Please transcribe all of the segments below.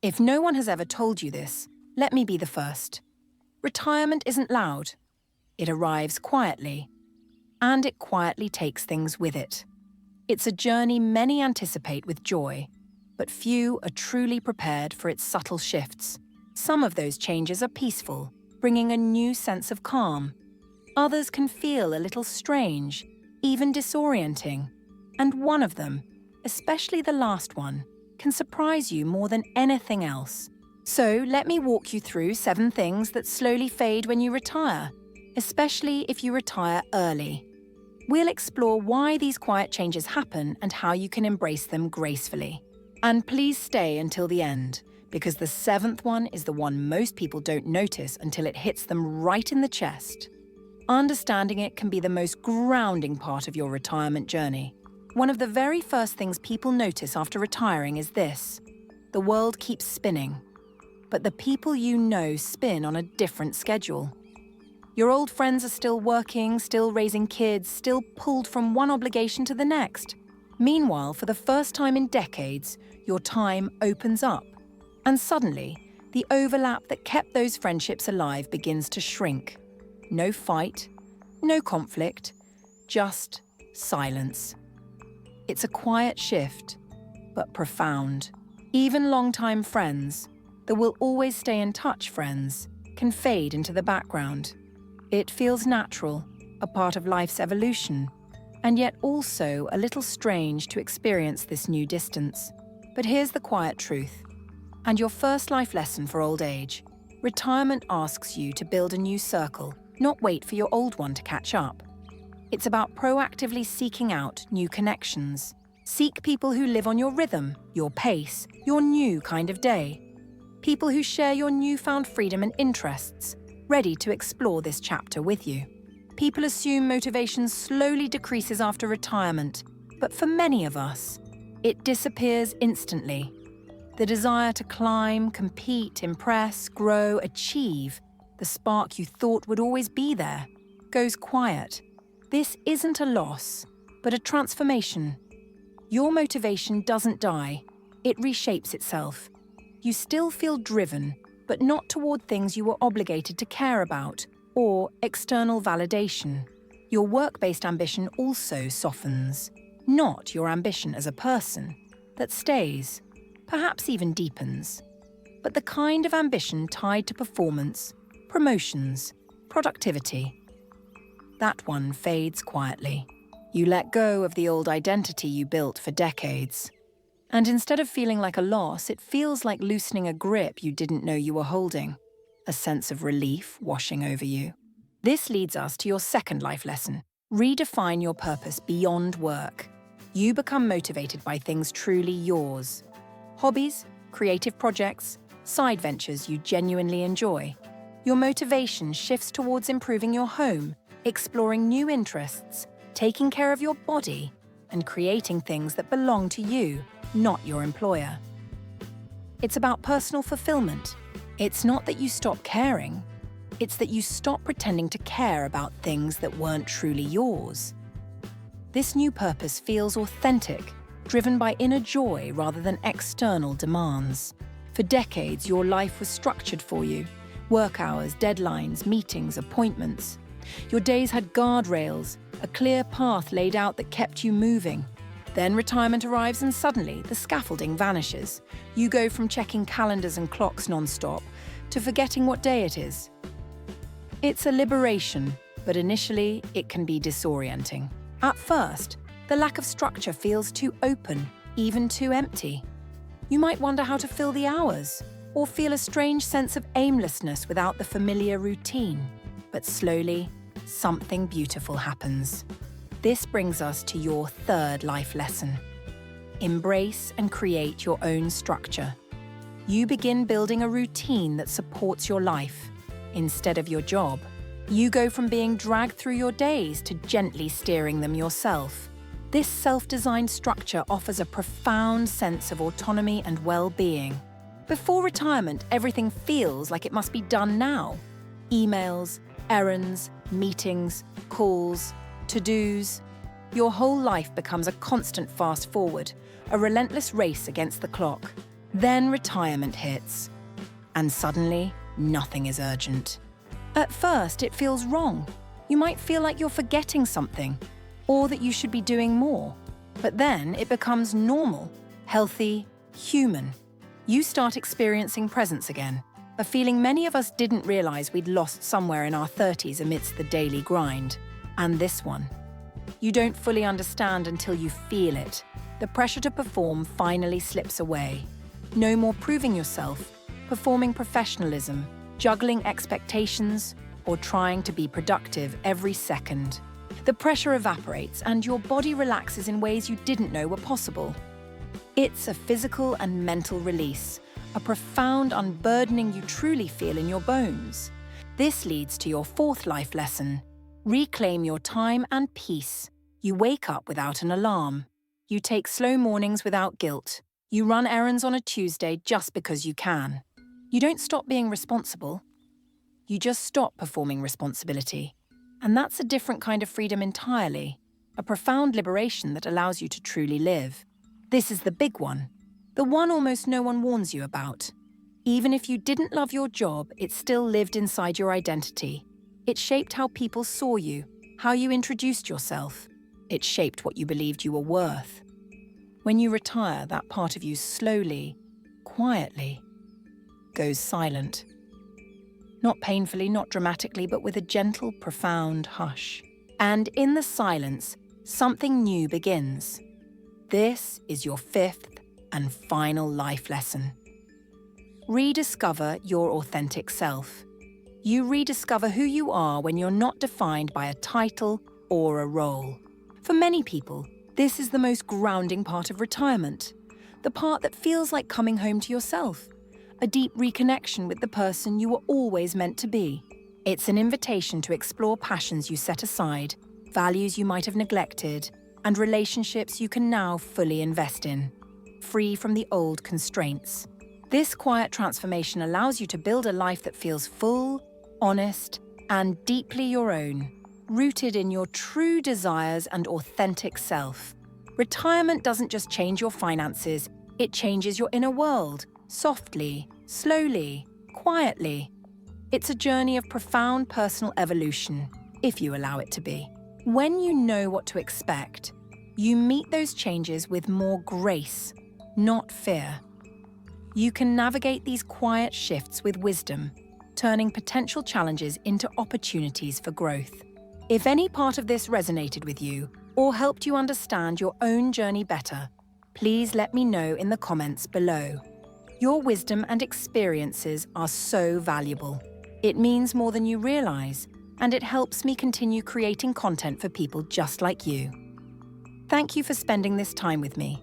If no one has ever told you this, let me be the first. Retirement isn't loud. It arrives quietly, and it quietly takes things with it. It's a journey many anticipate with joy, but few are truly prepared for its subtle shifts. Some of those changes are peaceful, bringing a new sense of calm. Others can feel a little strange, even disorienting. And one of them, especially the last one, can surprise you more than anything else. So let me walk you through 7 things that slowly fade when you retire, especially if you retire early. We'll explore why these quiet changes happen and how you can embrace them gracefully. And please stay until the end, because the 7th one is the one most people don't notice until it hits them right in the chest. Understanding it can be the most grounding part of your retirement journey. One of the very first things people notice after retiring is this: the world keeps spinning, but the people you know spin on a different schedule. Your old friends are still working, still raising kids, still pulled from one obligation to the next. Meanwhile, for the first time in decades, your time opens up. And suddenly, the overlap that kept those friendships alive begins to shrink. No fight, no conflict, just silence. It's a quiet shift, but profound. Even longtime friends, the will always stay in touch friends, can fade into the background. It feels natural, a part of life's evolution, and yet also a little strange to experience this new distance. But here's the quiet truth, and your first life lesson for old age. Retirement asks you to build a new circle, not wait for your old one to catch up. It's about proactively seeking out new connections. Seek people who live on your rhythm, your pace, your new kind of day. People who share your newfound freedom and interests, ready to explore this chapter with you. People assume motivation slowly decreases after retirement, but for many of us, it disappears instantly. The desire to climb, compete, impress, grow, achieve, the spark you thought would always be there, goes quiet. This isn't a loss, but a transformation. Your motivation doesn't die, it reshapes itself. You still feel driven, but not toward things you were obligated to care about, or external validation. Your work-based ambition also softens, not your ambition as a person, that stays, perhaps even deepens, but the kind of ambition tied to performance, promotions, productivity. That one fades quietly. You let go of the old identity you built for decades. And instead of feeling like a loss, it feels like loosening a grip you didn't know you were holding, a sense of relief washing over you. This leads us to your second life lesson. Redefine your purpose beyond work. You become motivated by things truly yours. Hobbies, creative projects, side ventures you genuinely enjoy. Your motivation shifts towards improving your home, exploring new interests, taking care of your body, and creating things that belong to you, not your employer. It's about personal fulfillment. It's not that you stop caring. It's that you stop pretending to care about things that weren't truly yours. This new purpose feels authentic, driven by inner joy rather than external demands. For decades, your life was structured for you. Work hours, deadlines, meetings, appointments. Your days had guardrails, a clear path laid out that kept you moving. Then retirement arrives and suddenly the scaffolding vanishes. You go from checking calendars and clocks non-stop to forgetting what day it is. It's a liberation, but initially it can be disorienting. At first, the lack of structure feels too open, even too empty. You might wonder how to fill the hours, or feel a strange sense of aimlessness without the familiar routine. But slowly, something beautiful happens. This brings us to your third life lesson. Embrace and create your own structure. You begin building a routine that supports your life, instead of your job. You go from being dragged through your days to gently steering them yourself. This self-designed structure offers a profound sense of autonomy and well-being. Before retirement, everything feels like it must be done now. Emails, errands, meetings, calls, to-dos. Your whole life becomes a constant fast-forward, a relentless race against the clock. Then retirement hits, and suddenly nothing is urgent. At first, it feels wrong. You might feel like you're forgetting something, or that you should be doing more. But then it becomes normal, healthy, human. You start experiencing presence again, a feeling many of us didn't realize we'd lost somewhere in our 30s amidst the daily grind. And this one. You don't fully understand until you feel it. The pressure to perform finally slips away. No more proving yourself, performing professionalism, juggling expectations, or trying to be productive every second. The pressure evaporates and your body relaxes in ways you didn't know were possible. It's a physical and mental release, a profound unburdening you truly feel in your bones. This leads to your fourth life lesson. Reclaim your time and peace. You wake up without an alarm. You take slow mornings without guilt. You run errands on a Tuesday just because you can. You don't stop being responsible. You just stop performing responsibility. And that's a different kind of freedom entirely, a profound liberation that allows you to truly live. This is the big one, the one almost no one warns you about. Even if you didn't love your job, it still lived inside your identity. It shaped how people saw you, how you introduced yourself. It shaped what you believed you were worth. When you retire, that part of you slowly, quietly, goes silent. Not painfully, not dramatically, but with a gentle, profound hush. And in the silence, something new begins. This is your fifth and final life lesson. Rediscover your authentic self. You rediscover who you are when you're not defined by a title or a role. For many people, this is the most grounding part of retirement, the part that feels like coming home to yourself, a deep reconnection with the person you were always meant to be. It's an invitation to explore passions you set aside, values you might have neglected, and relationships you can now fully invest in, free from the old constraints. This quiet transformation allows you to build a life that feels full, honest, and deeply your own, rooted in your true desires and authentic self. Retirement doesn't just change your finances, it changes your inner world, softly, slowly, quietly. It's a journey of profound personal evolution, if you allow it to be. When you know what to expect, you meet those changes with more grace, not fear. You can navigate these quiet shifts with wisdom, turning potential challenges into opportunities for growth. If any part of this resonated with you or helped you understand your own journey better, please let me know in the comments below. Your wisdom and experiences are so valuable. It means more than you realize, and it helps me continue creating content for people just like you. Thank you for spending this time with me.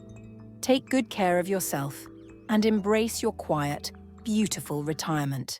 Take good care of yourself and embrace your quiet, beautiful retirement.